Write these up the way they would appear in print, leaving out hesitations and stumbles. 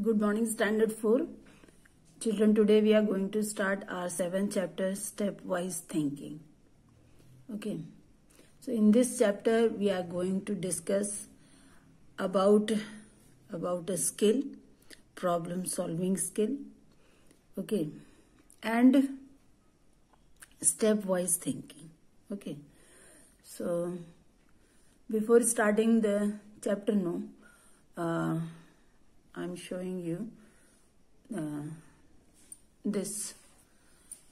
Good morning, Standard 4. Children, today we are going to start our 7th chapter, Stepwise Thinking. Okay. So in this chapter, we are going to discuss about a skill, problem solving skill. Okay. And stepwise thinking. Okay. So before starting the chapter, I'm showing you this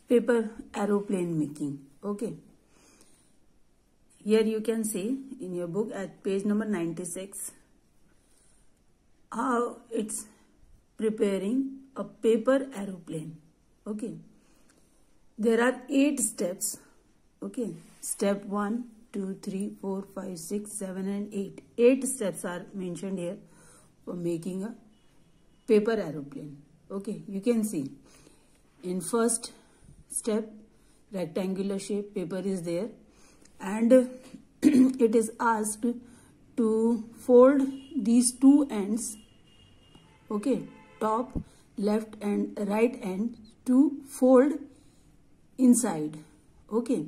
paper aeroplane making. Okay. Here you can see in your book at page number 96 how it's preparing a paper aeroplane. Okay. There are 8 steps. Okay. Step 1, 2, 3, 4, 5, 6, 7 and 8. 8 steps are mentioned here for making a paper aeroplane. Okay, you can see in first step, rectangular shape paper is there and it is asked to fold these two ends, okay, top, left and right end to fold inside. Okay,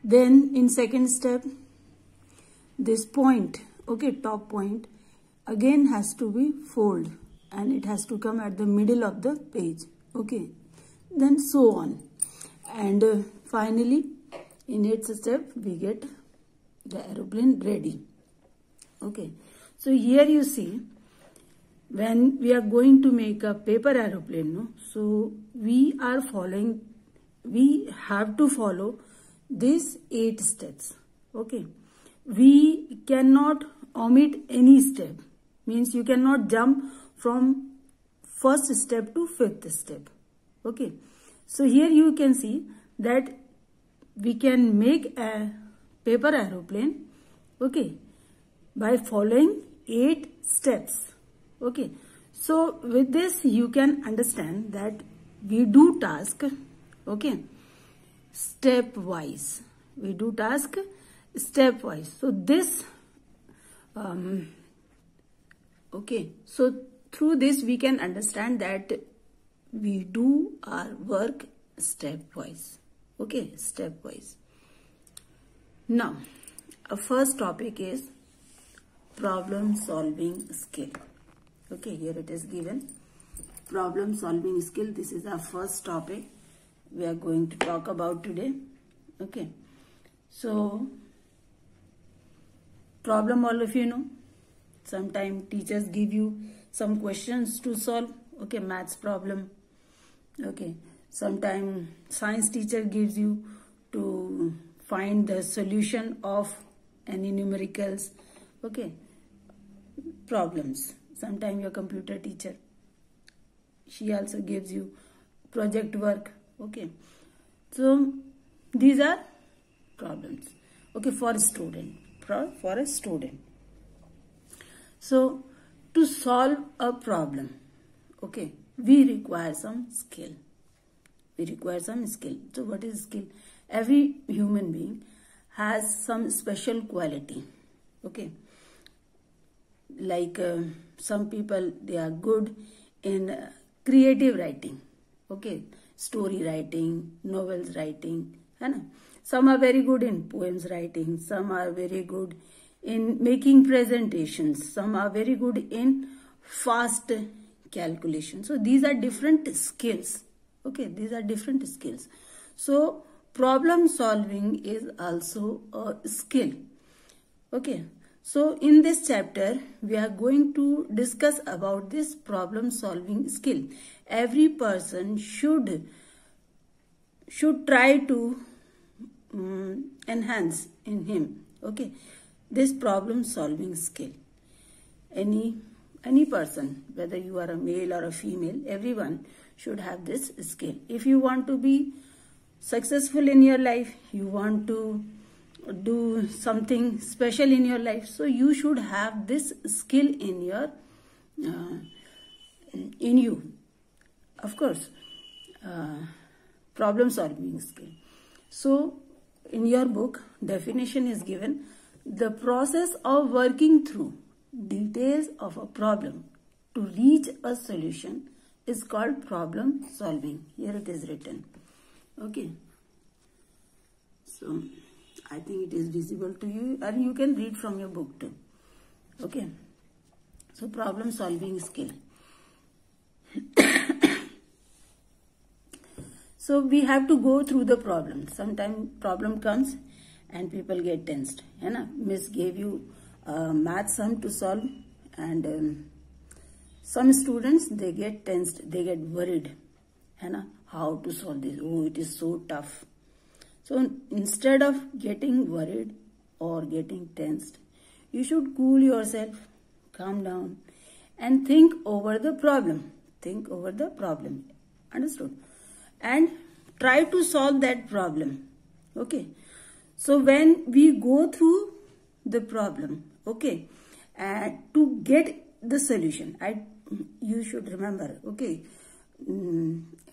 then in second step, this point, okay, top point again has to be fold and it has to come at the middle of the page. Okay, then so on, and finally in 8th step we get the aeroplane ready. Okay, so here you see when we are going to make a paper aeroplane, so we have to follow these 8 steps. Okay, we cannot omit any step, means you cannot jump from first step to 5th step. Okay, so here you can see that we can make a paper aeroplane, okay, by following 8 steps. Okay, so with this you can understand that we do task, okay, stepwise. We do task stepwise. So this okay, so through this we can understand that we do our work stepwise. Okay, stepwise. Now, our first topic is problem solving skill. Okay, here it is given. Problem solving skill. This is our first topic we are going to talk about today. Okay, so problem, all of you know. Sometimes teachers give you some questions to solve. Okay, maths problem. Okay, sometimes science teacher gives you to find the solution of any numericals. Okay, problems. Sometimes your computer teacher, she also gives you project work. Okay, so these are problems. Okay, for a student. For a student. So, to solve a problem, okay, we require some skill. We require some skill. So, what is skill? Every human being has some special quality, okay. Like some people, they are good in creative writing, okay, story writing, novels writing, and some are very good in poems writing, some are very good in making presentations, some are very good in fast calculation. So these are different skills. Okay, these are different skills. So problem solving is also a skill. Okay, so in this chapter we are going to discuss about this problem solving skill. Every person should try to enhance in him, okay, this problem solving skill. Any person, whether you are a male or a female, everyone should have this skill. If you want to be successful in your life, you want to do something special in your life, so you should have this skill in your in you. Of course, problem solving skill. So in your book, definition is given: the process of working through details of a problem to reach a solution is called problem solving. Here it is written. Okay. So I think it is visible to you, and you can read from your book too. Okay. So problem solving skill. So we have to go through the problem. Sometimes problem comes and people get tensed. है ना? Miss gave you math sum to solve, and some students, they get tensed, they get worried. है ना? How to solve this? Oh, it is so tough. So instead of getting worried or getting tensed, you should cool yourself, calm down, and think over the problem. Think over the problem. Understood? And try to solve that problem. Okay. So when we go through the problem, okay, and to get the solution, you should remember, okay,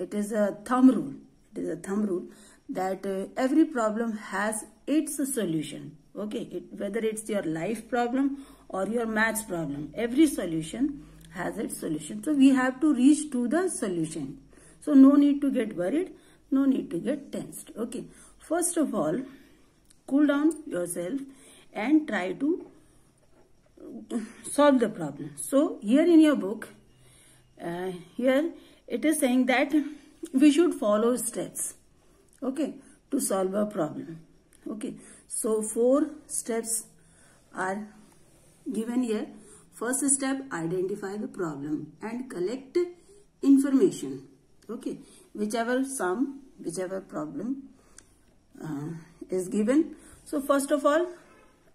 it is a thumb rule. It is a thumb rule that every problem has its solution. Okay, whether it's your life problem or your maths problem, every solution has its solution. So we have to reach to the solution. So no need to get worried, no need to get tensed. Okay, first of all, cool down yourself and try to solve the problem. So here in your book, here it is saying that we should follow steps, okay, to solve a problem. Okay, so 4 steps are given here. First step, identify the problem and collect information. Okay, whichever problem is given. So first of all,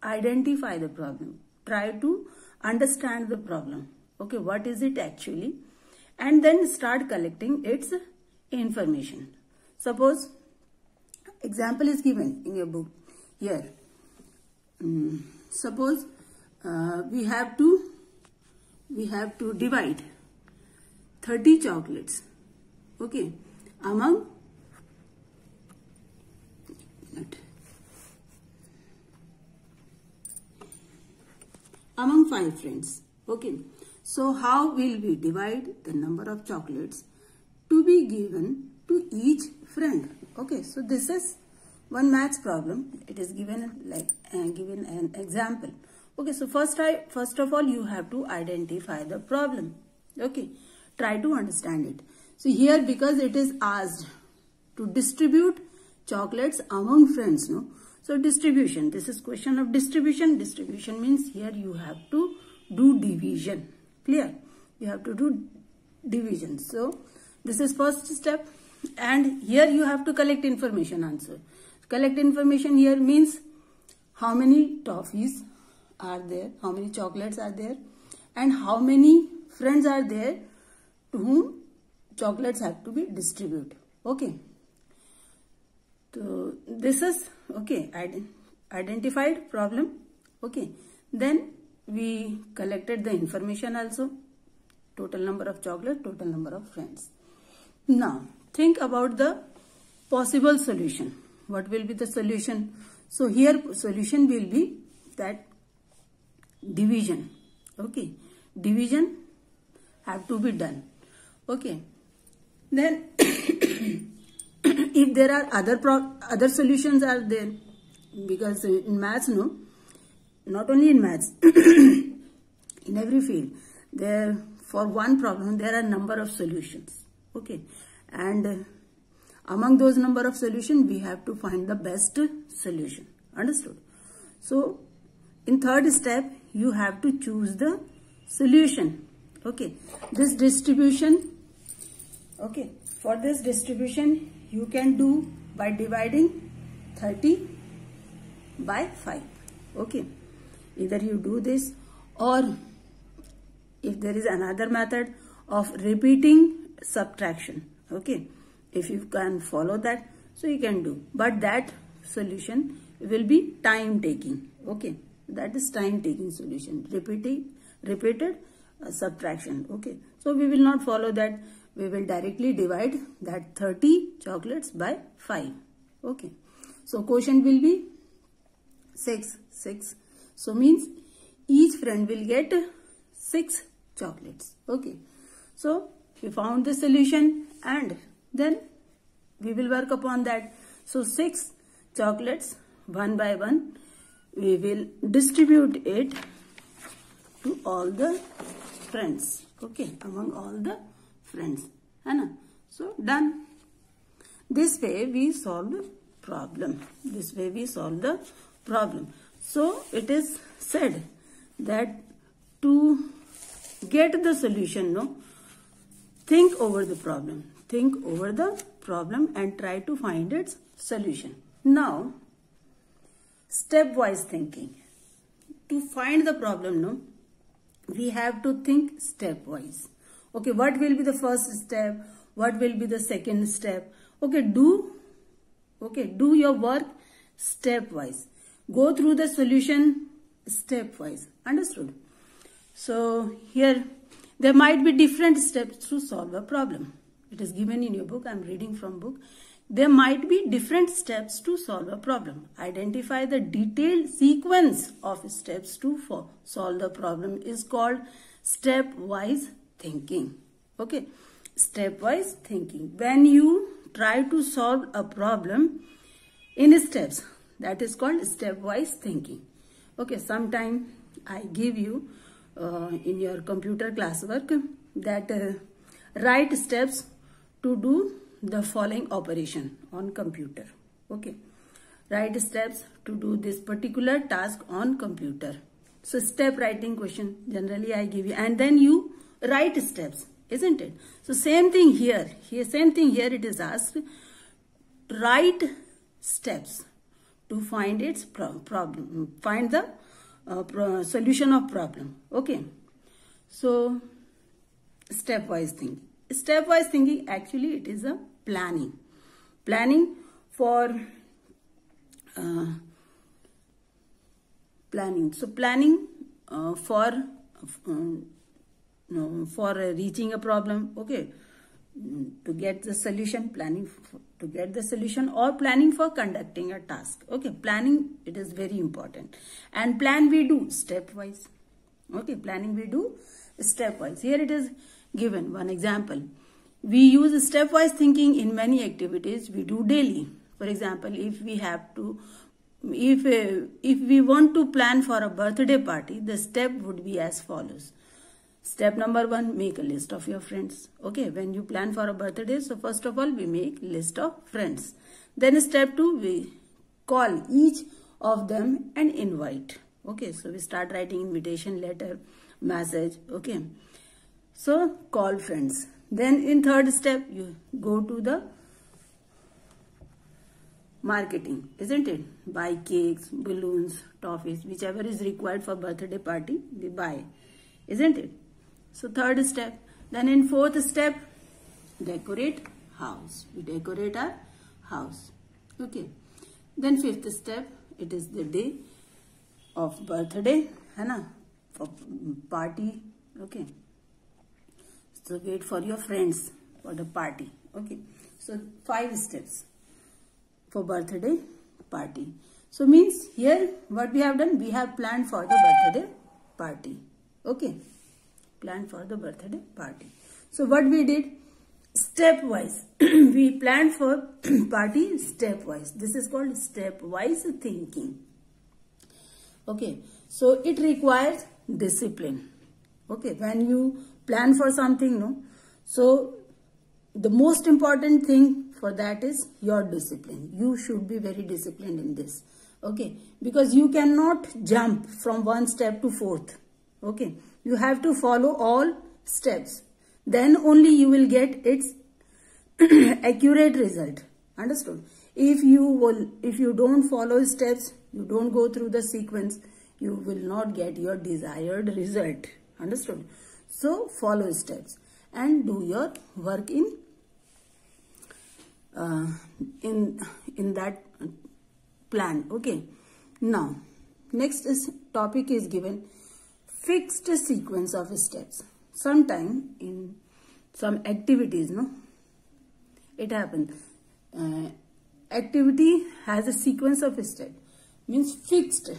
identify the problem. Try to understand the problem. Okay, what is it actually? And then start collecting its information. Suppose example is given in your book here. Suppose we have to divide 30 chocolates, okay, among 5 friends. Okay, so how will we divide the number of chocolates to be given to each friend? Okay, so this is one maths problem. It is given given an example. Okay, so first of all, you have to identify the problem. Okay, try to understand it. So here, because it is asked to distribute chocolates among friends, no? So distribution, this is question of distribution. Distribution means here you have to do division. Clear? You have to do division. So this is first step, and here you have to collect information answer. Collect information here means how many toffees are there, how many chocolates are there, and how many friends are there to whom chocolates have to be distributed. Okay. So this is, okay, identified problem. Okay. Then we collected the information also. Total number of chocolate, total number of friends. Now think about the possible solution. What will be the solution? So here solution will be that division. Okay, division have to be done. Okay, then if there are other solutions are there, because in maths, no, not only in maths, in every field, there for one problem there are number of solutions. Okay, and among those number of solutions, we have to find the best solution. Understood? So in third step, you have to choose the solution. Okay, this distribution, okay, for this distribution you can do by dividing 30 by 5. Okay, either you do this, or if there is another method of repeating subtraction. Okay, if you can follow that, so you can do, but that solution will be time taking. Okay, that is time taking solution, repeated subtraction. Okay, so we will not follow that. We will directly divide that 30 chocolates by 5. Okay, so quotient will be 6. So means each friend will get 6 chocolates. Okay, so we found the solution and then we will work upon that. So 6 chocolates, one by one we will distribute it to all the friends. Okay, among all the friends. So done. This way we solve the problem. This way we solve the problem. So it is said that to get the solution, think over the problem. Think over the problem and try to find its solution. Now, stepwise thinking. To find the problem, we have to think stepwise. Okay, what will be the first step? What will be the second step? Okay, do your work stepwise. Go through the solution stepwise. Understood? So here there might be different steps to solve a problem. It is given in your book. I am reading from book. There might be different steps to solve a problem. Identify the detailed sequence of steps to solve the problem is called stepwise thinking. Okay, stepwise thinking. When you try to solve a problem in steps, that is called stepwise thinking. Okay, sometime I give you in your computer classwork that write steps to do the following operation on computer. Okay, write steps to do this particular task on computer. So step writing question generally I give you, and then you write steps, isn't it? So same thing here. Same thing here. It is asked, write steps to find its problem. Find the solution of problem. Okay. So stepwise thinking. Stepwise thinking, actually it is a planning. Planning for planning. So planning for reaching a problem. Okay. To get the solution, planning to get the solution, or planning for conducting a task. Okay, planning, it is very important. And plan we do stepwise. Okay, planning we do stepwise. Here it is given one example. We use stepwise thinking in many activities we do daily. For example, if we want to plan for a birthday party, the step would be as follows. Step number 1, make a list of your friends. Okay, when you plan for a birthday, so first of all, we make list of friends. Then step 2, we call each of them and invite. Okay, so we start writing invitation letter, message. Okay, so call friends. Then in third step, you go to the marketing, isn't it? Buy cakes, balloons, toffees, whichever is required for birthday party, we buy, isn't it? So third step. Then in fourth step, decorate house. We decorate our house. Okay. Then fifth step, it is the day of birthday, for party. Okay. So wait for your friends for the party. Okay. So 5 steps for birthday party. So means here what we have done, we have planned for the birthday party. Okay. Planned for the birthday party. So what we did, stepwise. We planned for party stepwise. This is called stepwise thinking. Okay. So it requires discipline. Okay. When you plan for something, so the most important thing for that is your discipline. You should be very disciplined in this. Okay. Because you cannot jump from one step to fourth. Okay. You have to follow all steps. Then only you will get its accurate result. Understood? If you don't follow steps, you don't go through the sequence, you will not get your desired result. Understood? So follow steps and do your work in that plan. Okay. Now, next topic is given. Fixed sequence of steps. Sometime in some activities, it happens. Activity has a sequence of steps. Means fixed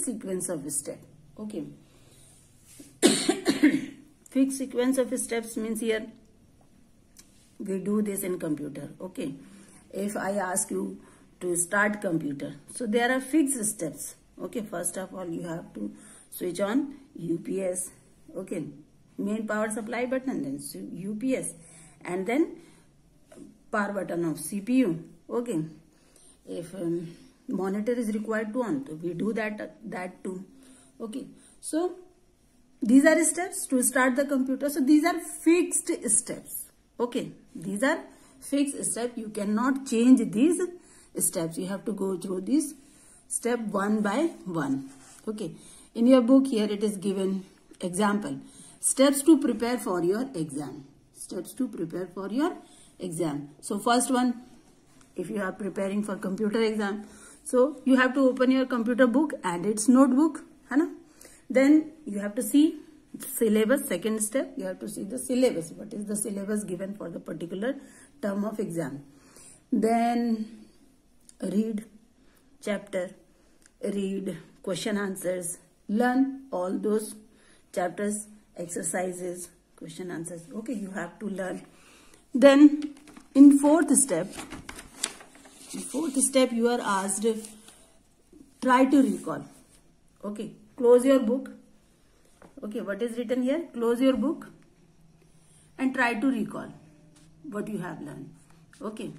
sequence of steps. Okay. fixed sequence of steps means here we do this in computer. Okay, if I ask you to start computer, so there are fixed steps. Okay, first of all you have to switch on UPS. Okay, main power supply button, then UPS, and then power button of CPU. Okay, if monitor is required to on, so we do that too. Okay, so these are steps to start the computer. So these are fixed steps. Okay, these are fixed steps. You cannot change these steps. You have to go through this step one by one. Okay, in your book here it is given example, steps to prepare for your exam. Steps to prepare for your exam. So first one, if you are preparing for computer exam, so you have to open your computer book and its notebook, then you have to see syllabus. Second step, you have to see the syllabus. What is the syllabus given for the particular term of exam? Then read chapter, read question answers, learn all those chapters, exercises, question answers. Okay, you have to learn. Then in fourth step you are asked, try to recall. Okay, close your book. Okay, what is written here? Close your book and try to recall what you have learned. Okay,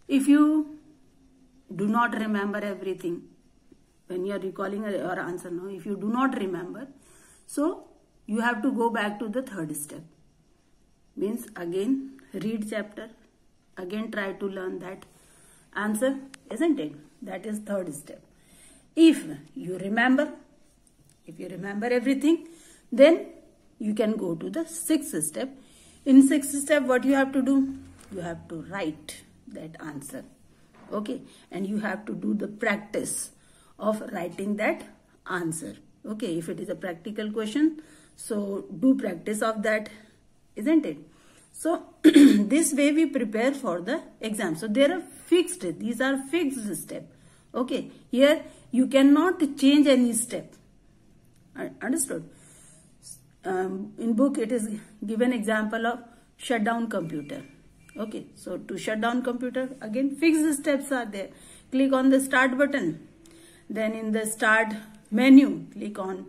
if you do not remember everything when you are recalling your answer, no, if you do not remember, so you have to go back to the third step. Means again read chapter, again try to learn that answer, isn't it? That is third step. If you remember everything, then you can go to the sixth step. In sixth step, what you have to do? You have to write that answer. Okay, and you have to do the practice of writing that answer. Okay, if it is a practical question, so do practice of that, isn't it? So this way we prepare for the exam. So there are fixed, these are fixed steps. Okay, here you cannot change any step. Understood? In book it is given example of shut down computer. Okay, so to shut down computer, again fixed steps are there. Click on the start button. Then in the start menu, click on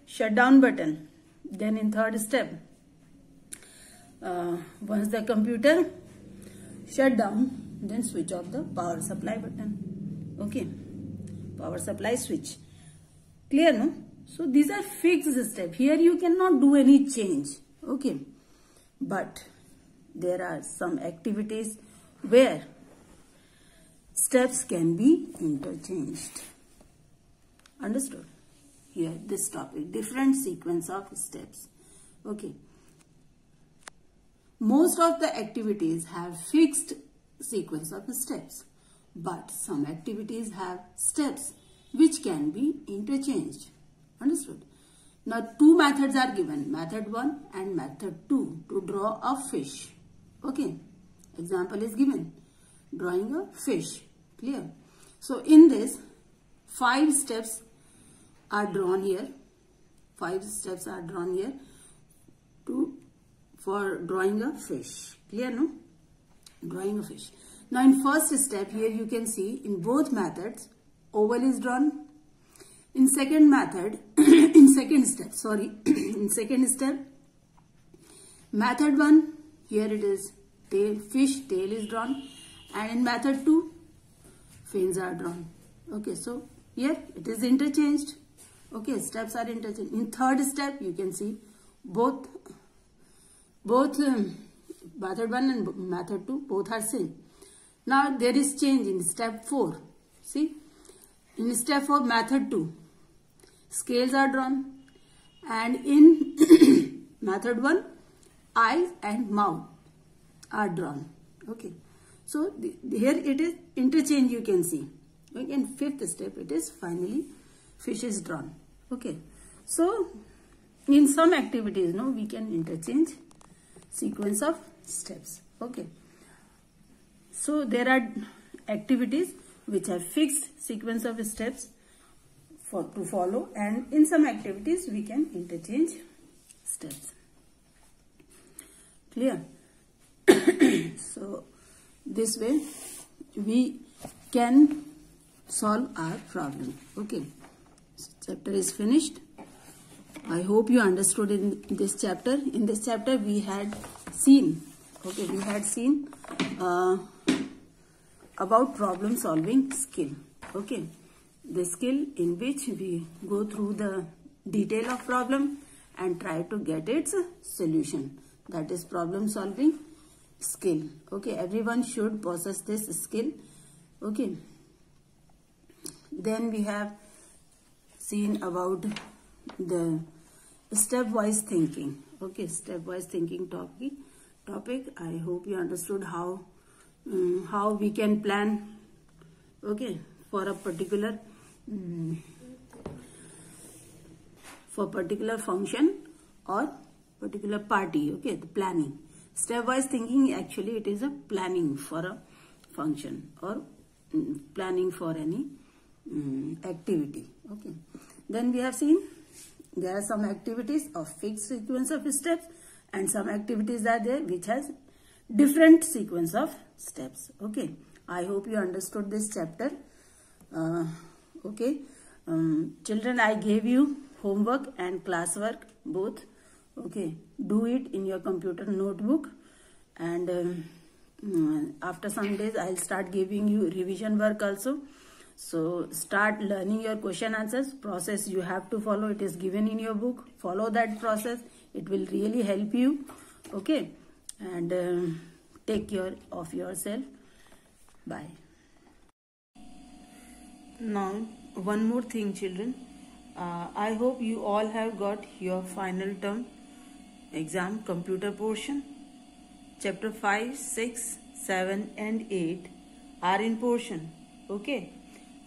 shut down button. Then in third step, once the computer shut down, then switch off the power supply button. Okay, power supply switch. Clear, no? So these are fixed steps. Here you cannot do any change. Okay, but there are some activities where steps can be interchanged. Understood? Here this topic, different sequence of steps. Okay, most of the activities have fixed sequence of steps, but some activities have steps which can be interchanged. Understood? Now two methods are given, method 1 and method 2, to draw a fish. Okay, example is given, drawing a fish. Clear? So in this 5 steps are drawn here. 5 steps are drawn here for drawing a fish. Clear, no? Drawing a fish. Now in first step here you can see in both methods oval is drawn. In second method, in second step, method 1, here it is tail, fish tail is drawn, and in method 2, fins are drawn. Okay, so here it is interchanged. Okay, steps are interchanged. In third step, you can see both method 1 and method 2, both are same. Now there is change in step 4. See, in step 4, method 2, scales are drawn, and in method 1, eyes and mouth are drawn. Okay, so here it is interchange, you can see. Okay, in fifth step it is finally fish is drawn. Okay, so in some activities, no, we can interchange sequence of steps. Okay, so there are activities which have fixed sequence of steps to follow, and in some activities we can interchange steps. Clear? So this way we can solve our problem. Okay, chapter is finished. I hope you understood in this chapter. In this chapter we had seen, okay, we had seen about problem solving skill. Okay, the skill in which we go through the detail of problem and try to get its solution. That is problem solving skill. Okay, everyone should possess this skill. Okay, then we have seen about the stepwise thinking. Okay, stepwise thinking topic. I hope you understood how we can plan, okay, for a particular function or particular party. Okay, the planning. Stepwise thinking, actually it is a planning for a function or planning for any activity. Okay, then we have seen there are some activities of fixed sequence of steps and some activities are there which has different sequence of steps. Okay, I hope you understood this chapter. Okay, children, I gave you homework and classwork both. Okay, do it in your computer notebook, and after some days I'll start giving you revision work also. So start learning your question answers. Process you have to follow. It is given in your book. Follow that process. It will really help you. Okay, and take care of yourself. Bye. Now one more thing, children. I hope you all have got your final term exam computer portion. Chapter 5, 6, 7 and 8 are in portion. Okay.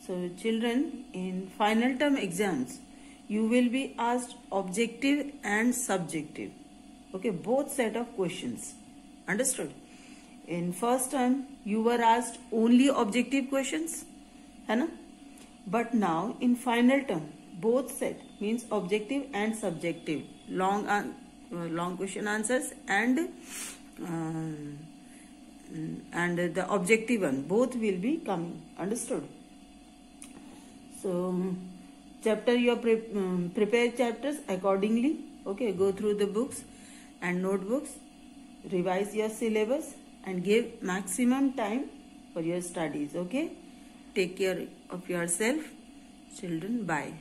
So children, in final term exams, you will be asked objective and subjective. Okay, both set of questions. Understood? In first term, you were asked only objective questions. है ना? But now in final term, both set means objective and subjective. Long question answers and the objective one, both will be coming. Understood? So chapter you prepare chapters accordingly. Okay, go through the books and notebooks, revise your syllabus and give maximum time for your studies. Okay, take care of yourself, children. Bye.